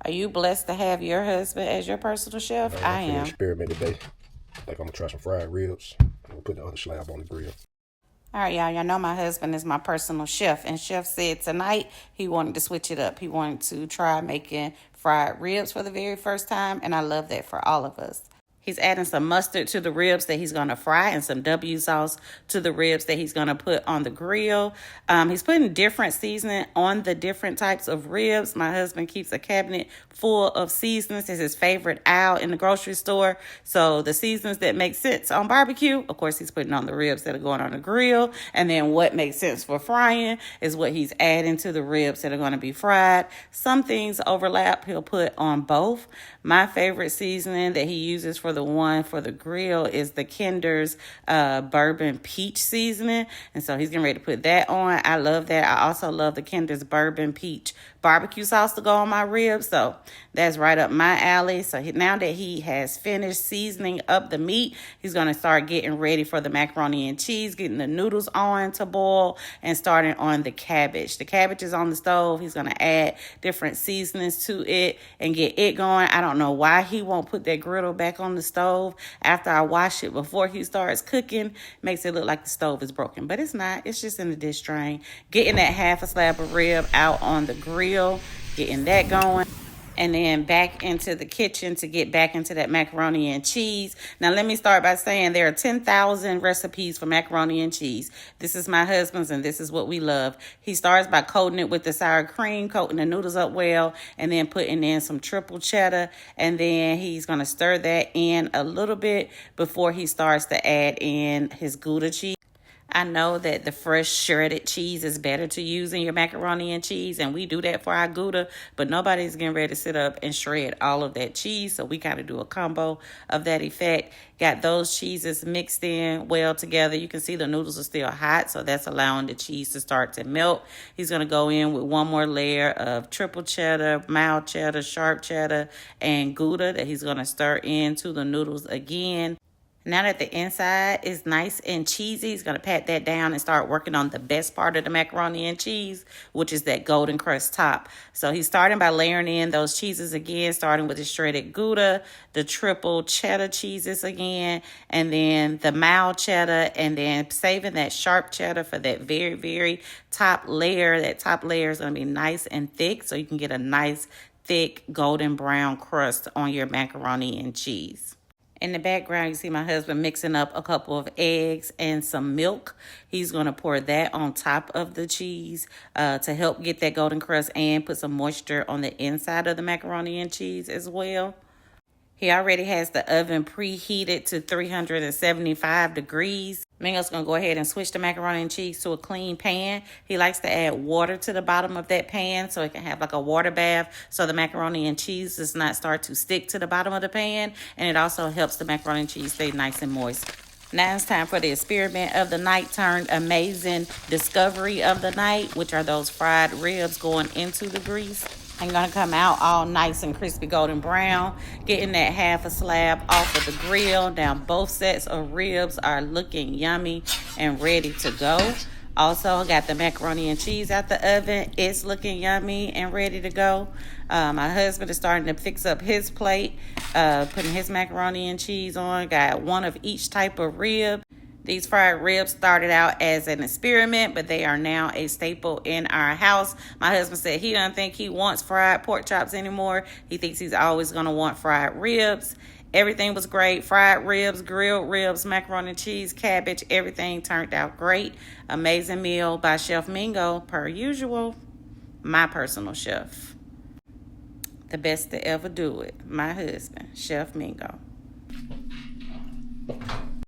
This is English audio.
Are you blessed to have your husband as your personal chef? I I'm finna am. experiment today. I think I'm gonna try some fried ribs. I'm gonna put the other slab on the grill. All right, y'all know my husband is my personal chef, and Chef said tonight he wanted to switch it up. He wanted to try making fried ribs for the very first time, and I love that for all of us. He's adding some mustard to the ribs that he's going to fry and some W sauce to the ribs that he's going to put on the grill. He's putting different seasoning on the different types of ribs. My husband keeps a cabinet full of seasonings. It's his favorite aisle in the grocery store. So the seasonings that make sense on barbecue, of course, he's putting on the ribs that are going on the grill. And then what makes sense for frying is what he's adding to the ribs that are going to be fried. Some things overlap. He'll put on both. My favorite seasoning that he uses for the one for the grill is the Kinder's bourbon peach seasoning. And so he's getting ready to put that on. I love that. I also love the Kinder's bourbon peach barbecue sauce to go on my ribs. So that's right up my alley. So now that he has finished seasoning up the meat, he's going to start getting ready for the macaroni and cheese, getting the noodles on to boil, and starting on the cabbage. The cabbage is on the stove. He's going to add different seasonings to it and get it going. I don't know why he won't put that griddle back on the stove after I wash it before he starts cooking. Makes it look like the stove is broken, but it's not. It's just in the dish drain. Getting that half a slab of rib out on the grill, getting that going, and then back into the kitchen to get back into that macaroni and cheese. Now, let me start by saying there are 10,000 recipes for macaroni and cheese. This is my husband's, and this is what we love. He starts by coating it with the sour cream, coating the noodles up well, and then putting in some triple cheddar, and then he's going to stir that in a little bit before he starts to add in his Gouda cheese. I know that the fresh shredded cheese is better to use in your macaroni and cheese, and we do that for our Gouda, but nobody's getting ready to sit up and shred all of that cheese, so we kind of do a combo of that effect. Got those cheeses mixed in well together. You can see the noodles are still hot, so that's allowing the cheese to start to melt. He's going to go in with one more layer of triple cheddar, mild cheddar, sharp cheddar, and Gouda that he's going to stir into the noodles again. Now that the inside is nice and cheesy, he's going to pat that down and start working on the best part of the macaroni and cheese, which is that golden crust top. So he's starting by layering in those cheeses again, starting with the shredded Gouda, the triple cheddar cheeses again, and then the mild cheddar, and then saving that sharp cheddar for that very, very top layer. That top layer is going to be nice and thick, so you can get a nice, thick, golden brown crust on your macaroni and cheese. In the background, you see my husband mixing up a couple of eggs and some milk. He's going to pour that on top of the cheese to help get that golden crust and put some moisture on the inside of the macaroni and cheese as well. He already has the oven preheated to 375 degrees. Mingo's going to go ahead and switch the macaroni and cheese to a clean pan. He likes to add water to the bottom of that pan so it can have like a water bath so the macaroni and cheese does not start to stick to the bottom of the pan. And it also helps the macaroni and cheese stay nice and moist. Now it's time for the experiment of the night turned amazing discovery of the night, which are those fried ribs going into the grease. I'm going to come out all nice and crispy golden brown, getting that half a slab off of the grill. Now both sets of ribs are looking yummy and ready to go. Also, I got the macaroni and cheese out the oven. It's looking yummy and ready to go. My husband is starting to fix up his plate, putting his macaroni and cheese on. Got one of each type of rib. These fried ribs started out as an experiment, but they are now a staple in our house. My husband said he doesn't think he wants fried pork chops anymore. He thinks he's always going to want fried ribs. Everything was great. Fried ribs, grilled ribs, macaroni and cheese, cabbage, everything turned out great. Amazing meal by Chef Mingo, per usual. My personal chef. The best to ever do it. My husband, Chef Mingo.